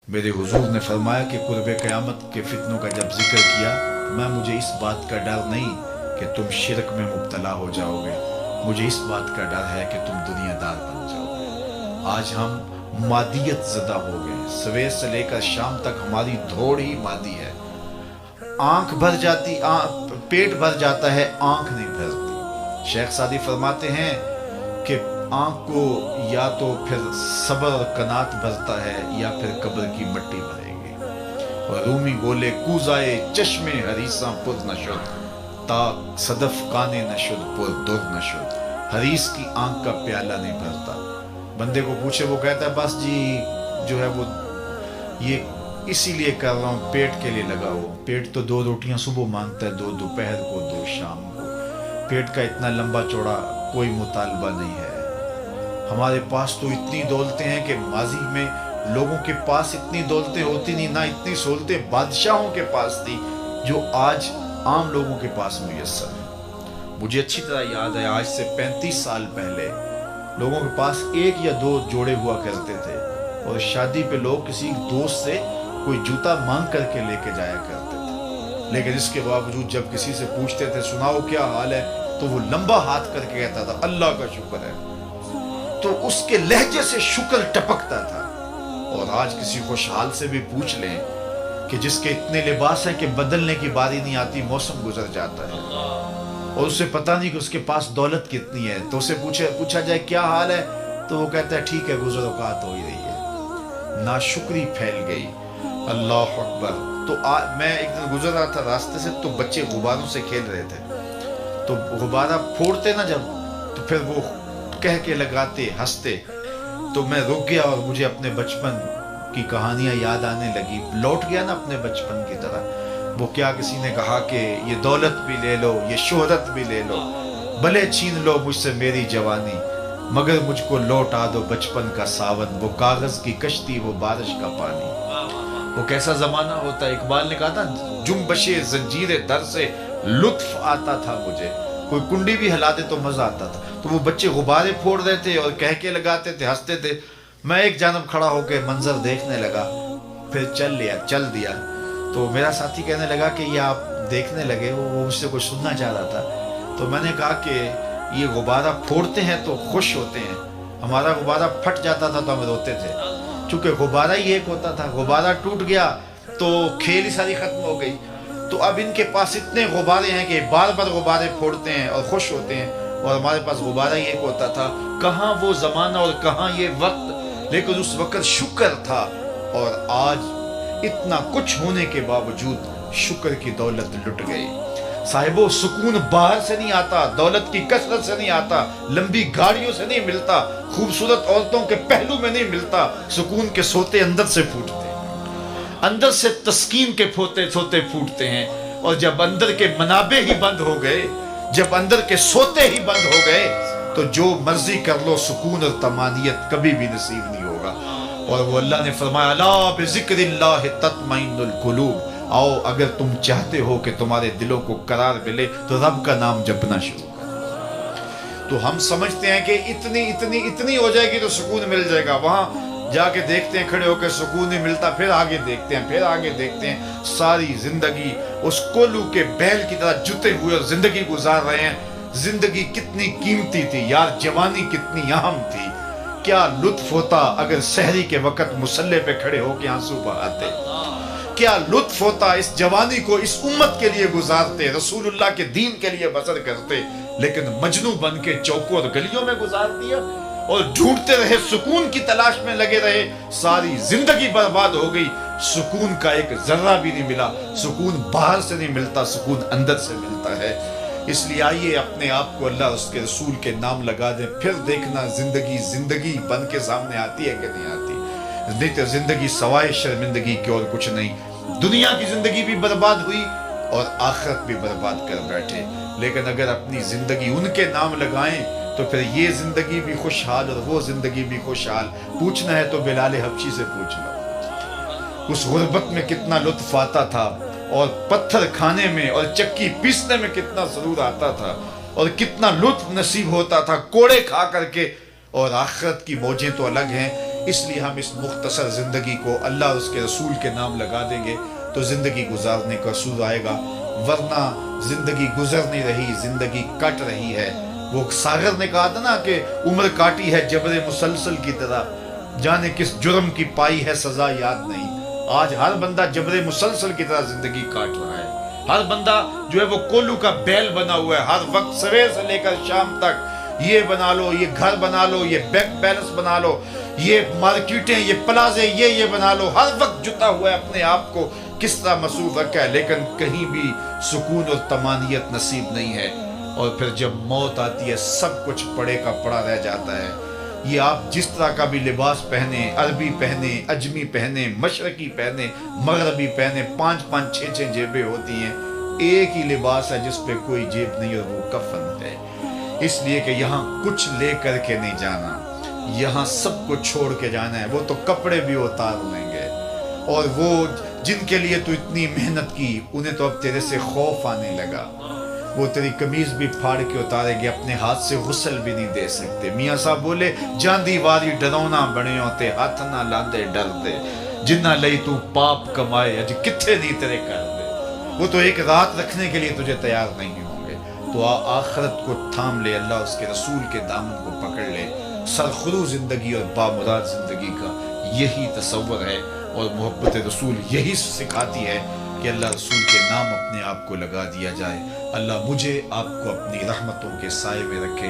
मेरे हुजूर ने फरमाया कि कुर्ब क़यामत के फितनों का जब जिक्र किया तो मुझे इस बात का डर नहीं कि तुम शिरक में मुब्तला हो जाओगे, मुझे इस बात का डर है कि तुम दुनियादार बन जाओगे। आज हम मादियत ज़दा हो गए, सवेर से लेकर शाम तक हमारी दौड़ ही मादी है। आंख भर जाती, पेट भर जाता है, आंख नहीं भरती। शेख सादी फरमाते हैं कि आंख को या तो फिर सब्र और कनात भरता है या फिर कब्र की मट्टी भरेगी। और रूमी बोले कूजाए चश्मे हरीसा पुर नशुद ता सदफ काने नशुद पुर दुर नशुद। हरीस की आंख का प्याला नहीं भरता। बंदे को पूछे, वो कहता है बस जी जो है वो ये इसीलिए कर रहा हूँ, पेट के लिए लगा हो। पेट तो 2 रोटियां सुबह मांगता है, 2 दोपहर को, 2 शाम को। पेट का इतना लंबा चौड़ा कोई मुतालबा नहीं है। हमारे पास तो इतनी दौलतें हैं कि माजी में लोगों के पास इतनी दौलतें होती नहीं, ना इतनी सहूलतें बादशाहों के पास थी जो आज आम लोगों के पास मुयस्सर है। मुझे अच्छी तरह याद है, आज से 35 साल पहले लोगों के पास 1 या 2 जोड़े हुआ करते थे और शादी पे लोग किसी दोस्त से कोई जूता मांग करके लेके जाया करते थे। लेकिन इसके बावजूद जब किसी से पूछते थे सुनाओ क्या हाल है, तो वो लंबा हाथ करके कहता था अल्लाह का शुक्र है। तो उसके लहजे से शुक्र टपकता था। और आज किसी खुशहाल से भी पूछ लें कि जिसके इतने लिबास हैं कि बदलने की बारी नहीं आती, मौसम गुजर जाता है और उसे पता नहीं कि उसके पास दौलत कितनी है, तो उसे पूछा जाए क्या हाल है, तो वो कहता है ठीक है, गुजर औकात हो ही रही है। नाशुक्री फैल गई। अल्लाह अकबर। तो मैं एक दिन गुजर रहा था रास्ते से, तो बच्चे गुब्बारों से खेल रहे थे, तो गुब्बारा फोड़ते ना जब, तो फिर वो कह के लगाते, हंसते, तो मैं रुक गया और मुझे अपने बचपन की कहानियां याद आने लगी। लौट गया ना अपने बचपन की तरह। वो क्या किसी ने कहा कि ये दौलत भी ले लो, ये शोहरत भी ले लो, भले छीन लो मुझसे मेरी जवानी, मगर मुझको लौटा दो बचपन का सावन, वो कागज की कश्ती, वो बारिश का पानी। वो कैसा जमाना होता है। इकबाल ने कहा था जुम्बशे जंजीरे दर से लुत्फ आता था मुझे, कोई कुंडी भी हिला दे तो मजा आता था। तो वो बच्चे गुब्बारे फोड़ रहे थे और कह के लगाते थे, हंसते थे। मैं एक जानब खड़ा होकर मंजर देखने लगा, फिर चल दिया। तो मेरा साथी कहने लगा कि ये आप देखने लगे, वो मुझसे कुछ सुनना चाह रहा था। तो मैंने कहा कि ये गुब्बारा फोड़ते हैं तो खुश होते हैं, हमारा गुब्बारा फट जाता था तो हम रोते थे, चूंकि गुब्बारा ही एक होता था। गुब्बारा टूट गया तो खेल ही सारी खत्म हो गई। तो अब इनके पास इतने गुब्बारे हैं कि बार बार गुब्बारे फोड़ते हैं और खुश होते हैं, और हमारे पास गुब्बारा ही एक होता था। कहाँ वो जमाना और कहाँ ये वक्त, लेकिन उस वक्त शुक्र था। और आज इतना कुछ होने के बावजूद शुक्र की दौलत लुट गई। साहिबो, सुकून बाहर से नहीं आता, दौलत की कसरत से नहीं आता, लंबी गाड़ियों से नहीं मिलता, खूबसूरत औरतों के पहलू में नहीं मिलता। सुकून के सोते अंदर से फूटते हैं, अंदर से तस्कीन के सोते फूटते हैं। और जब अंदर के मनाबे ही बंद हो गए, जब अंदर के सोते ही बंद हो गए, तो जो मर्जी कर लो, सुकून और तमानियत कभी भी नसीब नहीं होगा। और वो अल्लाह ने फरमाया अला बिज़िक्रिल्लाह तत्मइन्नुल कुलूब, आओ अगर तुम चाहते हो कि तुम्हारे दिलों को करार मिले तो रब का नाम जपना शुरू करो। तो हम समझते हैं कि इतनी हो जाएगी तो सुकून मिल जाएगा। वहां जाके देखते हैं, खड़े होकर सुकून नहीं मिलता, फिर आगे देखते हैं, फिर आगे देखते हैं। सारी जिंदगी उस कोल्हू के बैल की तरह जुते हुए और जिंदगी गुजार रहे हैं। जिंदगी कितनी कीमती थी यार, जवानी कितनी अहम थी। क्या लुत्फ होता अगर सहरी के वक्त मुसल्ले पे खड़े होकर आंसू बहाते। क्या लुत्फ होता इस जवानी को इस उम्मत के लिए गुजारते, रसूलुल्लाह के दीन के लिए बसर करते। लेकिन मजनू बन के चौकों और गलियों में गुजार दिया और ढूंढते रहे, सुकून की तलाश में लगे रहे। सारी जिंदगी बर्बाद हो गई, सुकून का एक जर्रा भी नहीं मिला। सुकून बाहर से नहीं मिलता, सुकून अंदर से मिलता है। इसलिए आइए अपने आप को अल्लाह उसके रसूल के नाम लगा दें, फिर देखना जिंदगी बन के सामने आती है कि नहीं आती। नहीं तो जिंदगी सवाए शर्मिंदगी की और कुछ नहीं। दुनिया की जिंदगी भी बर्बाद हुई और आखिरत भी बर्बाद कर बैठे। लेकिन अगर अपनी जिंदगी उनके नाम लगाएं तो फिर ये जिंदगी भी खुशहाल और वो जिंदगी भी खुशहाल। पूछना है तो बिलाल हबशी से पूछ लो, उस गुर्बत में कितना लुत्फ आता था, और पत्थर खाने में और चक्की पीसने में कितना सरूर आता था, और कितना लुत्फ नसीब होता था कोड़े खा करके। और आखिरत की मौजें तो अलग हैं। اس لیے ہم اس مختصر زندگی کو اللہ اور اس کے رسول کے نام لگا دیں گے تو زندگی گزارنے کا سود آئے گا، ورنہ زندگی گزر نہیں رہی، زندگی کٹ رہی ہے۔ وہ ساغر نے کہا تھا نا کہ عمر کاٹی ہے جبر مسلسل کی طرح، جانے کس جرم کی پائی ہے سزا یاد نہیں۔ آج ہر بندہ جبر مسلسل کی طرح زندگی کاٹ رہا ہے، ہر بندہ جو ہے وہ کولو کا بیل بنا ہوا ہے، ہر وقت سویر سے لے کر شام تک یہ بنا لو، یہ گھر بنا لو، یہ بینک بیلنس بنا لو، یہ مارکیٹیں، یہ پلازے، یہ بنا لو، ہر وقت جتا ہوا ہے اپنے آپ کو کس طرح مصروف رکھا ہے، لیکن کہیں بھی سکون اور طمانینت نصیب نہیں ہے۔ اور پھر جب موت آتی ہے سب کچھ پڑے کا پڑا رہ جاتا ہے۔ یہ آپ جس طرح کا بھی لباس پہنے، عربی پہنے، اجمی پہنے، مشرقی پہنے، مغربی پہنے، 5 6 جیبیں ہوتی ہیں، ایک ہی لباس ہے جس پہ کوئی جیب نہیں اور وہ کفن ہے۔ اس لیے کہ یہاں کچھ لے کر کے نہیں جانا، یہاں سب کو چھوڑ کے جانا ہے۔ وہ تو کپڑے بھی اتار لیں گے، اور وہ جن کے لیے تو اتنی محنت کی انہیں تو اب تیرے سے خوف آنے لگا، وہ تیری قمیض بھی پھاڑ کے اتاریں گے، اپنے ہاتھ سے غسل بھی نہیں دے سکتے۔ میاں صاحب بولے جاندی واری ڈرونا بنے ہوتے ہاتھ نہ لاندے ڈر دے، جنہ لئی تو پاپ کمائے اج کتھے نہیں تیرے کر دے۔ وہ تو ایک رات رکھنے کے لیے تجھے تیار نہیں ہوں گے۔ تو آخرت کو تھام لے، اللہ اس کے رسول کے دامن کو پکڑ لے۔ سرخرو زندگی اور بامراد زندگی کا یہی تصور ہے، اور محبت رسول یہی سکھاتی ہے کہ اللہ رسول کے نام اپنے آپ کو لگا دیا جائے۔ اللہ مجھے آپ کو اپنی رحمتوں کے سائے میں رکھے۔